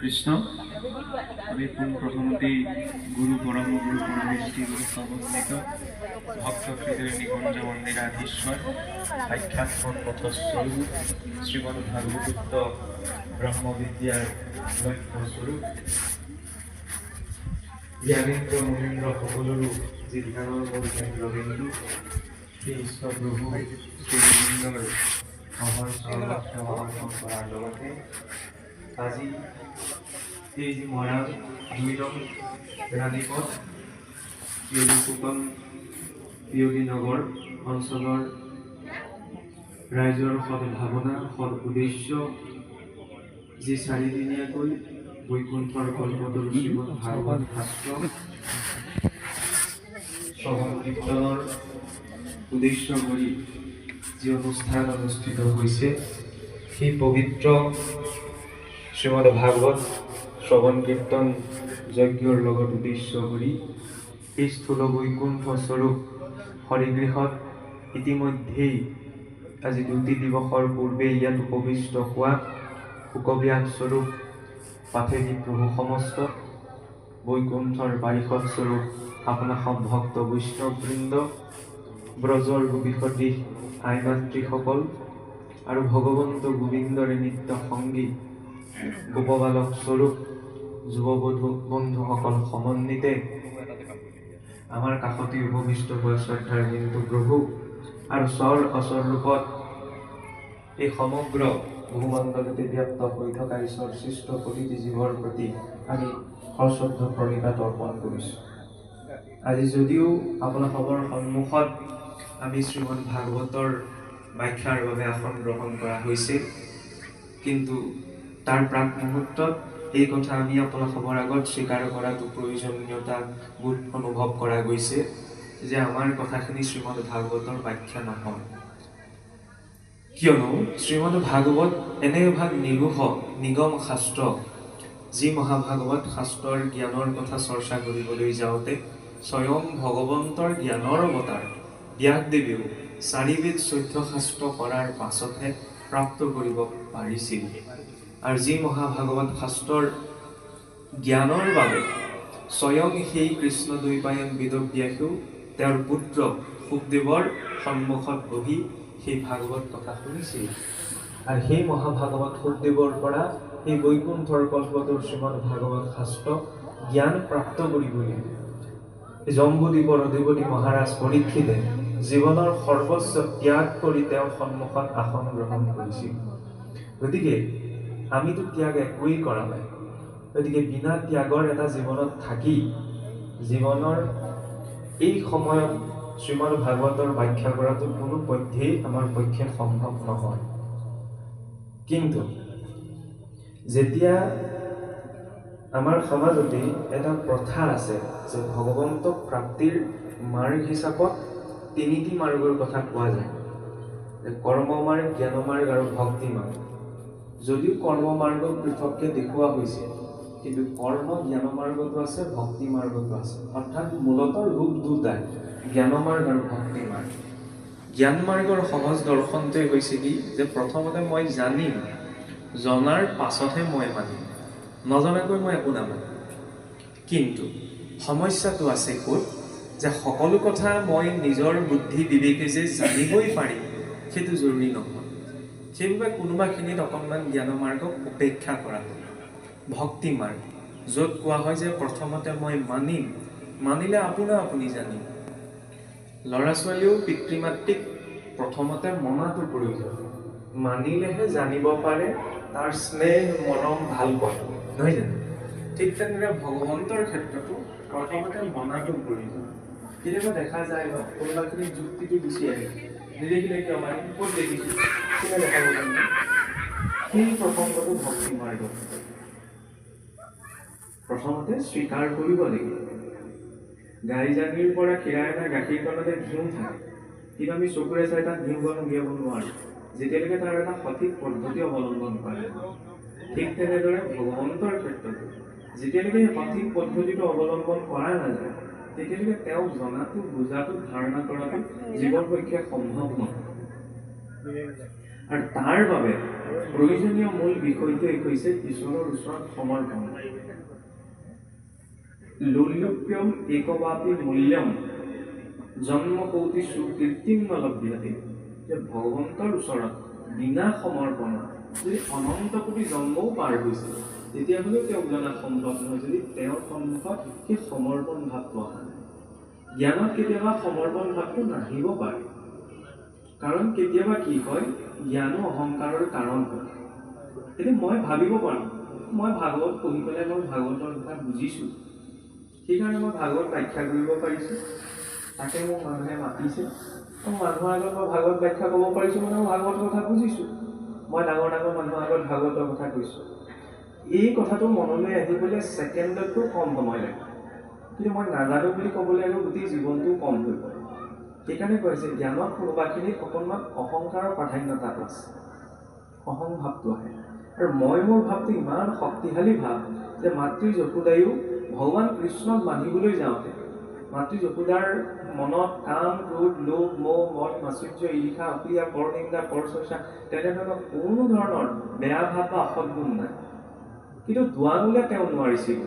কৃষ্ণ। আমি প্রথমতেই গুরু পরম গুরু পরমেষ্টি গুরু সমন্বিত ভক্ত হৃদয় নিকুঞ্জ মন্দিরাধীশ্বর সাক্ষাৎ পথস্বরূপ শ্রীমদ্ ভাগবত ব্রহ্মবিদ্যার লক্ষ্যস্বরূপ জ্ঞানেন্দ্র মুনীন্দ্র সকলরূপ যে ধ্যানৰ মূল কেন্দ্ৰবিন্দু সেই ঈশ্বৰ প্ৰভু শ্ৰীগোবিন্দৰ অহৰ সেৱা অৰ্পণ কৰাৰ লগতে আজি এই যি মৰাণ ২ নং ৰাণীপথ ফুকন পিয়লি নগৰ অঞ্চলৰ ৰাইজৰ সদ্ভাৱনা সদ উদ্দেশ্য যি ৪ দিনীয়াকৈ বৈকুণ্ঠৰ কল্পতৰু শ্ৰীমদ ভাগৱত শাস্ত্ৰ শ্ৰৱণ কীৰ্তনৰ উদ্দেশ্য কৰি যি অনুষ্ঠান অনুষ্ঠিত হৈছে সেই পবিত্ৰ শ্ৰীমদ ভাগৱত শ্ৰৱণ কীৰ্তন যজ্ঞৰ লগত উদ্দেশ্য কৰি এই স্থূল বৈকুণ্ঠ স্বৰূপ হৰিগৃহত ইতিমধ্যেই আজি ২টি দিৱসৰ পূৰ্বে ইয়াত উপবিষ্ট হোৱা শোকব্যাস স্বৰূপ পাঠেনী প্ৰভু সমস্ত বৈকুণ্ঠৰ পাৰিষদ স্বৰূপ আপোনাৰ সব ভক্ত বৈষ্ণৱবৃন্দ ব্ৰজৰ গোপীসতী আই মাতৃসকল আৰু ভগৱন্ত গোবিন্দৰে নিত্য সংগী গোপবালক স্বৰূপ যুৱবধূ বন্ধুসকল সমন্বিতে আমাৰ কাষতে উপবিষ্ট হোৱা শ্ৰদ্ধাৰ বিন্দু প্ৰভু আৰু স্বৰ অচৰ ৰূপত এই সমগ্ৰ ভূমণ্ডলতে ব্যাপ্ত হৈ থকা ঈশ্বৰ সৃষ্ট প্ৰতিটি জীৱৰ প্ৰতি আমি সশ্ৰদ্ধ প্ৰণিপাত অৰ্পণ কৰিছোঁ। আজি যদিও আপোনালোকৰ সন্মুখত আমি শ্ৰীমদ ভাগৱতৰ ব্যাখ্যাৰ বাবে আসন গ্ৰহণ কৰা হৈছে, কিন্তু তাৰ প্ৰাক মুহূৰ্তত এই কথা আমি আপোনালোকৰ আগত স্বীকাৰ কৰাটো প্ৰয়োজনীয়তা বোধ অনুভৱ কৰা গৈছে যে আমাৰ কথাখিনি শ্ৰীমদ ভাগৱতৰ ব্যাখ্যা নহয়। কিয়নো শ্ৰীমদ ভাগৱত এনে এভাগ নিৰোহ নিগম শাস্ত্ৰ যি মহাভাগৱত শাস্ত্ৰৰ জ্ঞানৰ কথা চৰ্চা কৰিবলৈ যাওঁতে স্বয়ং ভগৱন্তৰ জ্ঞানৰ অৱতাৰ ব্যাসদেৱেও ৪ বেদ ১৪ শাস্ত্ৰ কৰাৰ পাছতহে প্ৰাপ্ত কৰিব পাৰিছিল। আৰু যি মহাভাগৱত শাস্ত্ৰৰ জ্ঞানৰ বাবে স্বয়ং সেই কৃষ্ণ দ্বৈপায়ন বেদব্যাসেও তেওঁৰ পুত্ৰ শুকদেৱৰ সন্মুখত বহি সেই ভাগৱত কথা শুনিছিল। আৰু সেই মহাভাগৱত শুকদেৱৰ পৰা সেই বৈকুণ্ঠৰ কল্পতৰুৰ শ্ৰীমদ ভাগৱত শাস্ত্ৰ জ্ঞান প্ৰাপ্ত কৰিবলৈ জম্বুদ্বীপৰ অধিপতি মহাৰাজ পৰীক্ষিতে জীৱনৰ সৰ্বস্ব ত্যাগ কৰি তেওঁৰ সন্মুখত আসন গ্ৰহণ কৰিছিল। গতিকে আমিতো ত্যাগ একোৱেই কৰা নাই। গতিকে বিনা ত্যাগৰ এটা জীৱনত থাকি জীৱনৰ এই সময়ত শ্ৰীমদ ভাগৱতৰ ব্যাখ্যা কৰাটো কোনো পধ্যেই আমাৰ পক্ষে সম্ভৱ নহয়। কিন্তু যেতিয়া আমাৰ সমাজতে এটা প্ৰথা আছে যে ভগৱন্তক প্ৰাপ্তিৰ মাৰ্গ হিচাপত ৩টি মাৰ্গৰ কথা কোৱা যায়, কৰ্ম মাৰ্গ, জ্ঞান মাৰ্গ আৰু ভক্তি মাৰ্গ। যদিও কৰ্ম মাৰ্গক পৃথককৈ দেখুওৱা হৈছে, কিন্তু কৰ্ম জ্ঞান মাৰ্গতো আছে, ভক্তি মাৰ্গতো আছে। অৰ্থাৎ মূলতঃ ৰূপ দুটাই, জ্ঞান মাৰ্গ আৰু ভক্তি মাৰ্গ। জ্ঞান মাৰ্গৰ সহজ দৰ্শনটোৱে হৈছে কি যে প্ৰথমতে মই জানিম, জনাৰ পাছতহে মই মানিম, নজনাকৈ মই একো নামানিম। কিন্তু সমস্যাটো আছে ক'ত যে সকলো কথা মই নিজৰ বুদ্ধি বিবেকে যে জানিবই পাৰিম সেইটো জৰুৰী নহয়। সেইবাবে কোনোবাখিনিত অকণমান জ্ঞান মাৰ্গক উপেক্ষা কৰা হয়। ভক্তি মাৰ্গ য'ত কোৱা হয় যে প্ৰথমতে মই মানিম, মানিলে আপোনা আপুনি জানিম। ল'ৰা ছোৱালীয়েও পিতৃ মাতৃক প্ৰথমতে মনাটো প্ৰয়োজন, মানিলেহে জানিব পাৰে, তাৰ স্নেহ মৰম ভাল পায়, নহয় জানো? ঠিক তেনেদৰে ভগৱন্তৰ ক্ষেত্ৰতো প্ৰথমতে মনাটো প্ৰয়োজন। কেতিয়াবা দেখা যায় ন, কোনোবাখিনি যুক্তিটো গুচি আহে, নিদেখিলে কিয় মানে ক'ত দেখিছোঁ কিনে দেখাব পাৰিম। সেই প্ৰসংগটো ভক্তি মাৰ্গ। প্ৰথমতে স্বীকাৰ কৰিব লাগিব। গাইজানীৰ পৰা খীৰাই অনা গাখীৰকণতে ঘিউ থাকে, কিন্তু আমি চকুৰে চাই তাত ঘিউকণ উলিয়াব নোৱাৰোঁ যেতিয়ালৈকে তাৰ এটা সঠিক পদ্ধতি অৱলম্বন কৰে। ঠিক তেনেদৰে ভগৱন্তৰ ক্ষেত্ৰতো যেতিয়ালৈকে সঠিক পদ্ধতিটো অৱলম্বন কৰা নাযায়, তেতিয়ালৈকে তেওঁক জনাটো, বুজাটো, ধাৰণা কৰাটো জীৱৰ পক্ষে সম্ভৱ নহয়। আৰু তাৰ বাবে প্ৰয়োজনীয় মূল বিষয়টোৱে হৈছে ঈশ্বৰৰ ওচৰত সমৰ্পণ। লোল্যপ্যম একবাপি মূল্যম জন্ম কৌটি সুকীৰ্তিম নলভ্যতে, যে ভগৱন্তৰ ওচৰত বিনা সমৰ্পণত যদি অনন্ত কোটি জন্মও পাৰ হৈছিল তেতিয়াহ'লেও তেওঁক জনা সম্ভৱ নহয় যদি তেওঁৰ সন্মুখত সেই সমৰ্পণ ভাৱটো অহা নাই। জ্ঞানত কেতিয়াবা সমৰ্পণ ভাৱটো নাহিব পাৰে, কাৰণ কেতিয়াবা কি হয়, জ্ঞানো অহংকাৰৰ কাৰণ হয়। কিন্তু মই ভাবিব পাৰোঁ, মই ভাগৱত পঢ়ি পেলাই মই ভাগৱতৰ কথা বুজিছোঁ, সেইকাৰণে মই ভাগৱত ব্যাখ্যা কৰিব পাৰিছোঁ, তাকে মোক মানুহে মাতিছে, মানুহৰ আগত মই ভাগৱত ব্যাখ্যা ক'ব পাৰিছোঁ, মানে মই ভাগৱতৰ কথা বুজিছোঁ, মই ডাঙৰ ডাঙৰ মানুহৰ আগত ভাগৱতৰ কথা কৈছোঁ। এই কথাটো মনলৈ আহিবলৈ ছেকেণ্ডতকৈ কম সময় লাগে, কিন্তু মই নাজানো বুলি ক'বলৈ আৰু গোটেই জীৱনটোও কম হৈ পৰে। সেইকাৰণে কৈছে জ্ঞানত কোনোবাখিনিত অকণমান অহংকাৰৰ প্ৰাধান্যতাটো আছে, অহংভাৱটো আহে। আৰু মই মোৰ ভাৱটো ইমান শক্তিশালী ভাৱ যে মাতৃ যশোদায়ো ভগৱান কৃষ্ণক বান্ধিবলৈ যাওঁতে মাতৃ যশোদাৰ মনত কাম, ক্ৰোধ, লোভ, মোহ, মদ, মাচুৰ্য, ঈৰ্ষা, অপ্ৰিয়া, পৰনিন্দা, পৰচৰ্চা তেনেধৰণৰ কোনো ধৰণৰ বেয়া ভাৱ বা অসৎগুণ নাই। কিন্তু দুৱাঙুলে তেওঁ নোৱাৰিছিল।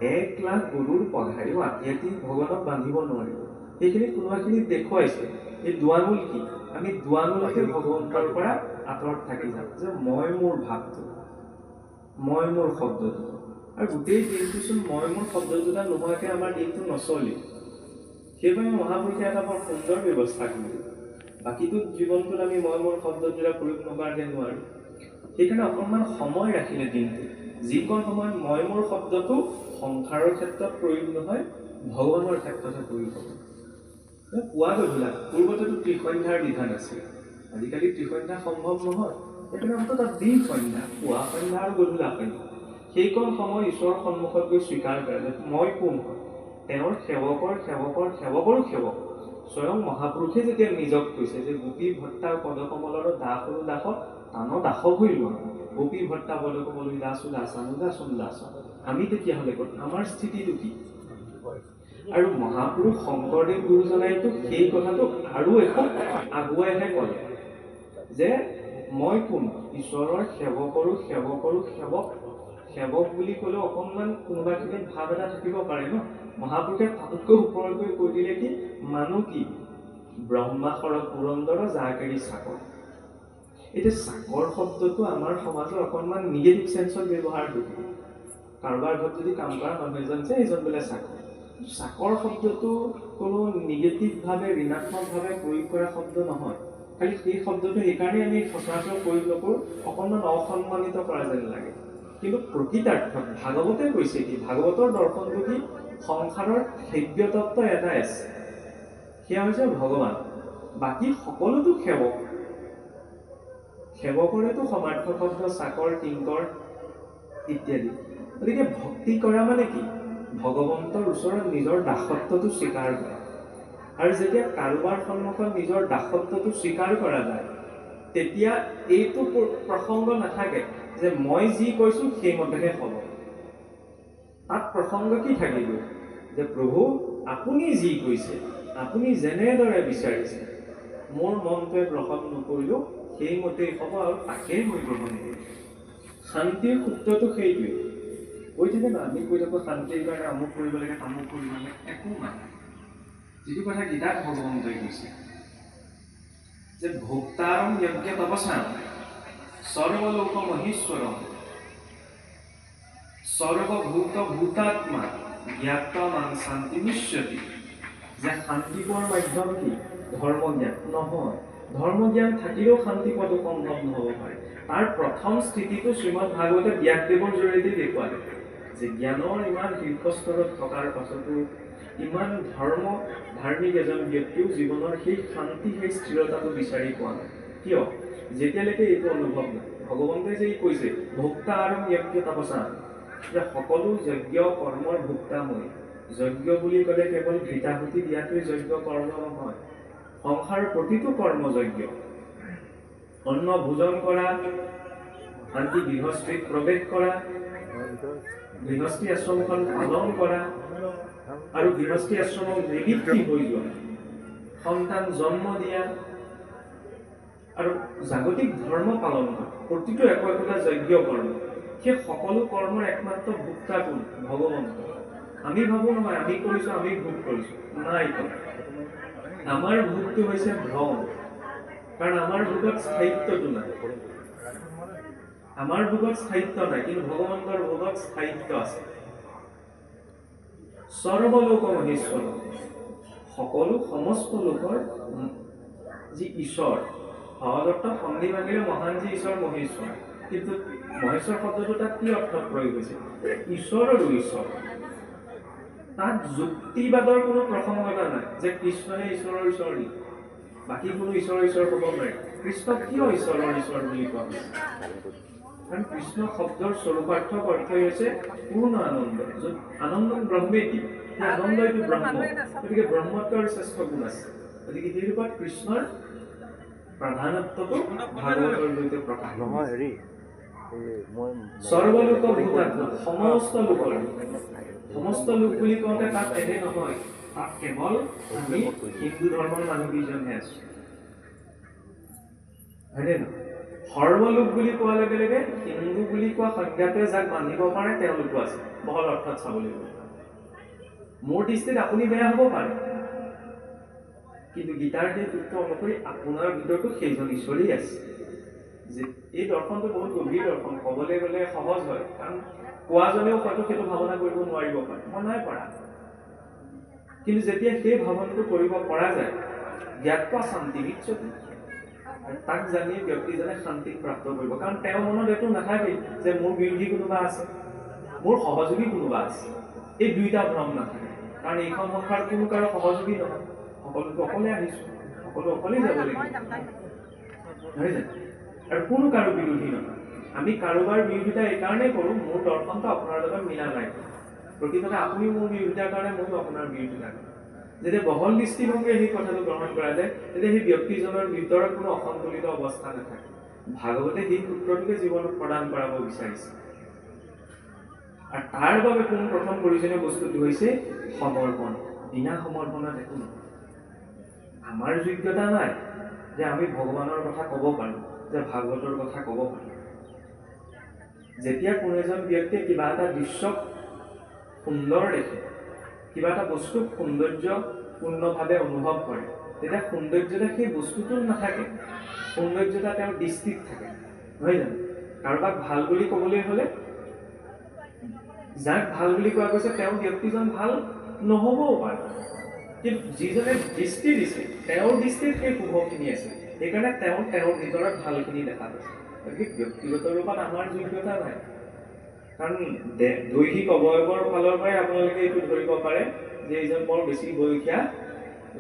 1,00,000 গৰুৰ পঘাৰেও আতি আতি ভগৱানক বান্ধিব নোৱাৰিব। সেইখিনিত কোনোবাখিনিত দেখুৱাইছে এই দুৱাঙুল কি, আমি দুৱাঙুলকে ভগৱন্তৰ পৰা আঁতৰত থাকি যাম, যে মই মোৰ ভাৱটো, মই মোৰ শব্দটো। আৰু গোটেই দিনটোচোন মই মোৰ শব্দটোটা নোহোৱাকৈ আমাৰ দিনটো নচলে। সেইবাবে মহাপুৰুষে এটা বৰ সুন্দৰ ব্যৱস্থা কৰিলে। বাকীটো জীৱনটোত আমি মই মোৰ শব্দটোটা প্ৰয়োগ নকৰাকৈ নোৱাৰোঁ। সেইকাৰণে অকণমান সময় ৰাখিলে দিনটো, যিকণ সময়ত মই মোৰ শব্দটো সংসাৰৰ ক্ষেত্ৰত প্ৰয়োগ নহয়, ভগৱানৰ ক্ষেত্ৰতে প্ৰয়োগ হ'ব। পুৱা গধূলা, পূৰ্বতেতো ত্ৰিসন্ধ্যাৰ বিধান আছিল, আজিকালি ত্ৰিসন্ধ্যা সম্ভৱ নহয়, সেইকাৰণে অন্তত দ্বিসন্ধ্যা, পুৱা সন্ধ্যা আৰু গধূলা সন্ধ্যা, সেইকণ সময় ঈশ্বৰৰ সন্মুখত গৈ স্বীকাৰ কৰে যে মই কোন হয়, তেওঁৰ সেৱকৰ সেৱকৰ সেৱকৰো সেৱক। স্বয়ং মহাপুৰুষে যেতিয়া নিজক কৈছে যে গোপী ভট্টা পদকমলৰ দাসৰো দাসক টান দাসক হৈ লোৱা, গোপী ভট্টা পদকমলৈ দাসো দাসানো দাসোন দাস, আমি তেতিয়াহ'লে ক'ত, আমাৰ স্থিতিটো কি? আৰু মহাপুৰুষ শংকৰদেৱ গুৰুজনাইতো সেই কথাটো আৰু এখন আগুৱাইহে ক'লে যে মই কোন, ঈশ্বৰৰ সেৱকৰো সেৱকৰো সেৱক। সেৱক বুলি ক'লেও অকণমান কোনোবাখিনিত ভাৱ এটা থাকিব পাৰে ন। মহাপুৰুষে তাতকৈ ওপৰত গৈ কৈ দিলে কি, মানুহ কি, ব্ৰহ্মাসৰ পুৰন্দৰ জাকেৰি চাকৰ। এতিয়া চাকৰ শব্দটো আমাৰ সমাজৰ অকণমান নিগেটিভ চেন্সত ব্যৱহাৰ হৈ থাকে। কাৰোবাৰ ঘৰত যদি কাম কৰা মানুহ এজন আছে, এইজন বোলে চাকৰ। চাকৰ শব্দটো কোনো নিগেটিভভাৱে ঋণাত্মকভাৱে প্ৰয়োগ কৰা শব্দ নহয়, খালি সেই শব্দটো সেইকাৰণে আমি সচৰাচৰ প্ৰয়োগ নকৰোঁ, অকণমান অসন্মানিত কৰা যেন লাগে। কিন্তু প্ৰকৃতাৰ্থত ভাগৱতে কৈছে কি, ভাগৱতৰ দৰ্শনটো কি, সংসাৰৰ সেব্য তত্ত্ব এটাই আছে, সেয়া হৈছে ভগৱান, বাকী সকলোতো সেৱক। সেৱকৰেতো সমাৰ্থ শব্দ চাকৰ, কিংকৰ ইত্যাদি। গতিকে ভক্তি কৰা মানে কি, ভগৱন্তৰ ওচৰত নিজৰ দাসত্বটো স্বীকাৰ কৰা। আৰু যেতিয়া কাৰোবাৰ সন্মুখত নিজৰ দাসত্বটো স্বীকাৰ কৰা যায়, তেতিয়া এইটো প্ৰসংগ নাথাকে যে মই যি কৈছোঁ সেইমতেহে হ'ব। তাত প্ৰসংগ কি থাকিব, যে প্ৰভু আপুনি যি কৈছে, আপুনি যেনেদৰে বিচাৰিছে, মোৰ মনটোৱে গ্ৰহণ নকৰিলেও সেইমতেই হ'ব, আৰু তাকেই মই গ্ৰহণ কৰিম। শান্তিৰ সূত্ৰটো সেইটোৱে। কৈ থাকে ন, আমি কৈ থাকোঁ শান্তিৰ কাৰণে আমুক কৰিব লাগে, তামুক কৰিব লাগে, একো নাই। যিটো কথা গীতাত ভগৱন্তই কৈছে যে ভোক্তাৰম যজ্ঞ তপসাম সৰ্বলোক মহেশ্বৰম সৰ্বভূত ভূতাত্মা জ্ঞাত্বা মান শান্তি নিশ্যতি। যে শান্তি পোৱাৰ মাধ্যম কি, ধৰ্মজ্ঞান নহয়। ধৰ্মজ্ঞান থাকিলেও শান্তি পোৱাটো সম্ভৱ নহ'ব পাৰে। তাৰ প্ৰথম স্থিতিটো শ্ৰীমদ ভাগৱতে ব্যাসদেৱৰ জৰিয়তে দেখুৱালে যে জ্ঞানৰ ইমান শীৰ্ষস্তৰত থকাৰ পাছতো ইমান ধাৰ্মিক এজন ব্যক্তিও জীৱনৰ সেই শান্তি, সেই স্থিৰতাটো বিচাৰি পোৱা নাই। কিয়? যেতিয়ালৈকে এইটো অনুভৱ নাই। ভগৱন্তে যে কৈছে ভোক্তা আৰু যজ্ঞ তপসা, যে সকলো যজ্ঞ কৰ্মৰ ভোক্তা মই। যজ্ঞ বুলি ক'লে কেৱল ভৃতাহুতি দিয়াটোৱে যজ্ঞ কৰ্ম নহয়, সংসাৰৰ প্ৰতিটো কৰ্ম যজ্ঞ। অন্ন ভোজন কৰা, আনকি গৃহস্থীত প্ৰৱেশ কৰা, গৃহস্থী আশ্ৰমখন পালন কৰা, আৰু গৃহস্থী আশ্ৰমক নিবৃত্তি হৈ যোৱা, সন্তান জন্ম দিয়া, আৰু জাগতিক ধৰ্ম পালন কৰা প্ৰতিটো একোটা যজ্ঞ কৰ্ম, সেই সকলো কৰ্মৰ একমাত্ৰ ভোক্তা কোন? ভগৱন্ত। আমি ভাবো নহয় আমি কৰিছো, আমি ভোগ কৰিছো, নাই। আমাৰ ভোগটো হৈছে ভ্ৰম, কাৰণ আমাৰ ভোগত স্থায়িত্বটো নাই। আমাৰ ভোগত স্থায়িত্ব নাই, কিন্তু ভগৱন্তৰ ভোগত স্থায়িত্ব আছে। সৰ্বলোক মহেশ্বৰ, সকলো সমস্ত লোকৰ যি ঈশ্বৰ, ভাগৱতত সন্ধি ভাঙিলে মহান যি ঈশ্বৰ মহেশ্বৰ, কিন্তু মহেশ্বৰ শব্দটো তাত কি অৰ্থত প্ৰয়োগ হৈছে? ঈশ্বৰৰো ঈশ্বৰ। তাত যুক্তিবাদৰ কোনো প্ৰসংগতা নাই যে কৃষ্ণহে ঈশ্বৰৰ ঈশ্বৰ নেকি, বাকী কোনো ঈশ্বৰৰ ঈশ্বৰ ক'ব নোৱাৰে। কৃষ্ণক কিয় ঈশ্বৰৰ ঈশ্বৰ বুলি কোৱা হৈছে? কাৰণ কৃষ্ণ শব্দৰ স্বৰূপাৰ্থক অৰ্থই হৈছে পূৰ্ণ আনন্দ, য'ত আনন্দ ব্ৰহ্মেতি, সেই আনন্দ এইটো ব্ৰহ্ম, গতিকে ব্ৰহ্মত্বৰ শ্ৰেষ্ঠ গুণ আছে। গতিকে সেই ৰূপত কৃষ্ণৰ প্ৰাধান্যটো ভাগৱতৰ জৰিয়তে প্ৰকাশ নহয়। সৰ্বলোক ভূতাত্ম, সমস্ত লোকৰ, সমস্ত লোক বুলি কওঁতে তাত এনে নহয়, তাত কেৱল আমি হিন্দু ধৰ্মৰ মানুহকেইজনহে আছো, হয়নে নহয়? সৰ্বলোক বুলি কোৱাৰ লগে লগে হিন্দু বুলি কোৱা সংজ্ঞাটোৱে যাক বান্ধিব পাৰে তেওঁলোকো আছে, বহল অৰ্থত চাবলৈ গ'লে। মোৰ দৃষ্টিত আপুনি বেয়া হ'ব পাৰে, কিন্তু গীতাৰ সেই সূত্ৰ অনুসৰি আপোনাৰ ভিতৰতো সেইজন ঈশ্বৰেই আছে। যে এই দৰ্শনটো বহুত গভীৰ দৰ্শন, ক'বলৈ গ'লে সহজ হয়, কাৰণ কোৱাজনেও হয়তো সেইটো ভাৱনা কৰিব নোৱাৰিব পাৰে, মই নাই পৰা। কিন্তু যেতিয়া সেই ভাৱনাটো কৰিব পৰা যায়, জ্ঞাত্বা শান্তি নিশ্চয়, আৰু তাক জানি ব্যক্তিজনে শান্তি প্ৰাপ্ত কৰিব। কাৰণ তেওঁৰ মনত এইটো নাথাকেই যে মোৰ বিৰোধী কোনোবা আছে, মোৰ সহযোগী কোনোবা আছে, এই দুইটা ভ্ৰম নাথাকে। কাৰণ এইখন সংসাৰ কোনো কাৰো সহযোগী নহয়, সকলোতো অকলে আহিছো, সকলো অকলেই যাব লাগিব, নহয় জানো? আৰু কোনো কাৰো বিৰোধী নহয়। আমি কাৰোবাৰ বিৰোধিতা এইকাৰণে কৰোঁ, মোৰ দৰ্শনটো আপোনাৰ লগত মিলা নাই, প্ৰকৃততে আপুনি মোৰ বিৰোধিতাৰ কাৰণে ময়ো আপোনাৰ বিৰোধিতা কৰোঁ। যেতিয়া বহল দৃষ্টিভংগীৰে সেই কথাটো গ্ৰহণ কৰা যায়, তেতিয়া সেই ব্যক্তিজনৰ ভিতৰত কোনো অসন্তুলিত অৱস্থা নাথাকে। ভাগৱতে সেই সূত্ৰটোকে জীৱনত প্ৰদান কৰাব বিচাৰিছে। আৰু তাৰ বাবে প্ৰথম প্ৰয়োজনীয় বস্তুটো হৈছে সমৰ্পণ। বিনা সমৰ্পণত একো নহয়। আমাৰ যোগ্যতা নাই যে আমি ভগৱানৰ কথা ক'ব পাৰোঁ, যে ভাগৱতৰ কথা ক'ব পাৰোঁ। যেতিয়া কোনো এজন ব্যক্তিয়ে কিবা এটা দৃশ্যক সুন্দৰ দেখে, কিবা এটা বস্তুক সৌন্দৰ্যপূৰ্ণভাৱে অনুভৱ কৰে, তেতিয়া সৌন্দৰ্যতা সেই বস্তুটোত নাথাকে, সৌন্দৰ্যতা তেওঁৰ দৃষ্টিত থাকে, নহয় জানো? কাৰোবাক ভাল বুলি ক'বলৈ হ'লে যাক ভাল বুলি কোৱা গৈছে তেওঁ ব্যক্তিজন ভাল নহ'বও পাৰে, কিন্তু যিজনে দৃষ্টি দিছে তেওঁৰ দৃষ্টিত সেই শুভখিনি আছে, সেইকাৰণে তেওঁৰ ভিতৰত ভালখিনি দেখা পাইছে। গতিকে ব্যক্তিগত ৰূপত আমাৰ যোগ্যতা নাই। কাৰণ দৈহিক অৱয়ৱৰ ফালৰ পৰাই আপোনালোকে এইটো ধৰিব পাৰে যে এইজন বৰ বেছি বয়সীয়া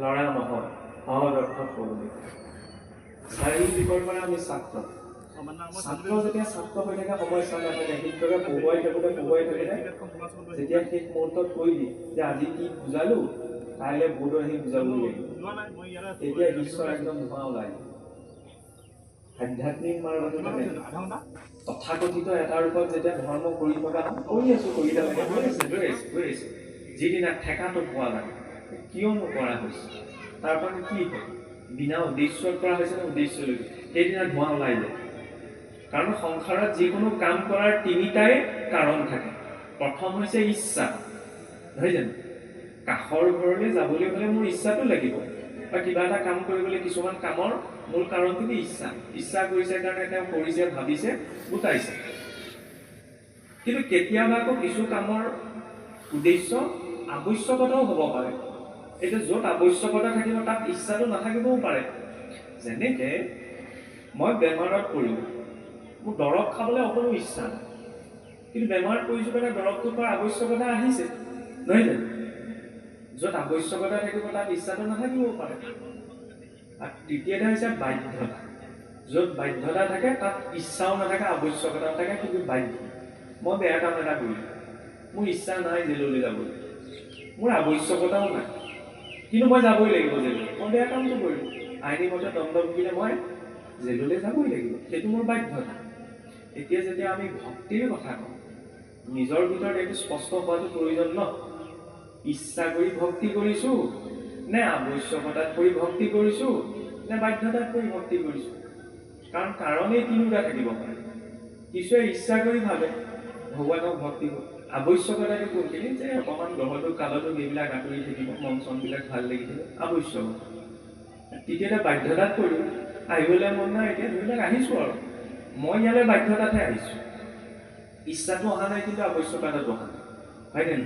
ল'ৰা নহয়, সহজ অৰ্থত ক'বলৈ। চাৰিও দিশৰ পৰা আমি ছাত্ৰ যেতিয়া ছাত্ৰ হৈ থাকে সমস্যা নাথাকে, শিক্ষকে পঢ়ুৱাই থাকোঁতে যেতিয়া শেষ মুহূৰ্তত কৈ দিয়ে যে আজি কি বুজালো, কাইলৈ বোৰ্ডত আহি বুজাবই লাগিব, তেতিয়া ঈশ্বৰ একদম ধোঁৱা ওলাই। আধ্যাত্মিক মাৰ্গটো থাকে তথাকথিত এটা ৰূপত যেতিয়া ধৰ্ম কৰি থকা কৰি আছো, কৰি থাকে, গৈ আছে, যিদিনা ঠেকাটো পোৱা নাই কিয়নো কৰা হৈছে, তাৰ পৰা কি হয়, বিনা উদ্দেশ্যত কৰা হৈছে নে উদ্দেশ্যলৈকে, সেইদিনা ধোঁৱা ওলাই যায়। কাৰণ সংসাৰত যিকোনো কাম কৰাৰ তিনিটাই কাৰণ থাকে। প্ৰথম হৈছে ইচ্ছা, নহয় জানো? কাষৰ ঘৰলৈ যাবলৈ হ'লে মোৰ ইচ্ছাটো লাগিব, বা কিবা এটা কাম কৰিবলৈ কিছুমান কামৰ মূল কাৰণটো কি? ইচ্ছা কৰিছে কাৰণে তেওঁ কৰিছে, ভাবিছে, গোটাইছে। কিন্তু কেতিয়াবা আকৌ কিছু কামৰ উদ্দেশ্য আৱশ্যকতাও হ'ব পাৰে। এতিয়া য'ত আৱশ্যকতা থাকিব তাত ইচ্ছাটো নাথাকিবও পাৰে। যেনেকে মই বেমাৰত পৰিলোঁ, মোৰ দৰৱ খাবলৈ অকণো ইচ্ছা নাই, কিন্তু বেমাৰত পৰিছোঁ কাৰণে দৰৱটো খোৱাৰ আৱশ্যকতা আহিছে, নহয় জানো? য'ত আৱশ্যকতা থাকিব তাত ইচ্ছাটো নাথাকিবও পাৰে। আৰু তৃতীয়টা হৈছে বাধ্যতা। য'ত বাধ্যতা থাকে তাত ইচ্ছাও নাথাকে, আৱশ্যকতাও থাকে, কিন্তু বাধ্য। মই বেয়া কাম এটা কৰিলোঁ, মোৰ ইচ্ছা নাই জেললৈ যাবলৈ, মোৰ আৱশ্যকতাও নাই, কিন্তু মই যাবই লাগিব জেললৈ। মই বেয়া কামটো কৰিলোঁ, আইনীমতে দণ্ড ভুগিলে মই জেললৈ যাবই লাগিব, সেইটো মোৰ বাধ্যতা। এতিয়া যেতিয়া আমি ভক্তিৰ কথা কওঁ, নিজৰ ভিতৰত এইটো স্পষ্ট হোৱাটো প্ৰয়োজন ন? ইচ্ছা কৰি ভক্তি কৰিছো নে আৱশ্যকতাত কৰি ভক্তি কৰিছো নে বাধ্যতাত কৰি ভক্তি কৰিছো? কাৰণ এই তিনিওটা থাকিব পাৰে। কিছুৱে ইচ্ছা কৰি ভাবে ভগৱানক ভক্তি আৱশ্যকতাটো কোনখিনি যে অকণমান গ্ৰহটো কালতো এইবিলাক আঁতৰি থাকিব, মন চনবিলাক ভাল লাগি থাকিব, আৱশ্যক। তেতিয়া এটা বাধ্যতাত পৰিব, আহিবলৈ মন নাই, এতিয়া ধৰিবিলাক আহিছোঁ আৰু মই ইয়ালৈ বাধ্যতাতহে আহিছোঁ, ইচ্ছাটো অহা নাই, কিন্তু আৱশ্যকতাটো অহা নাই, হয়নে?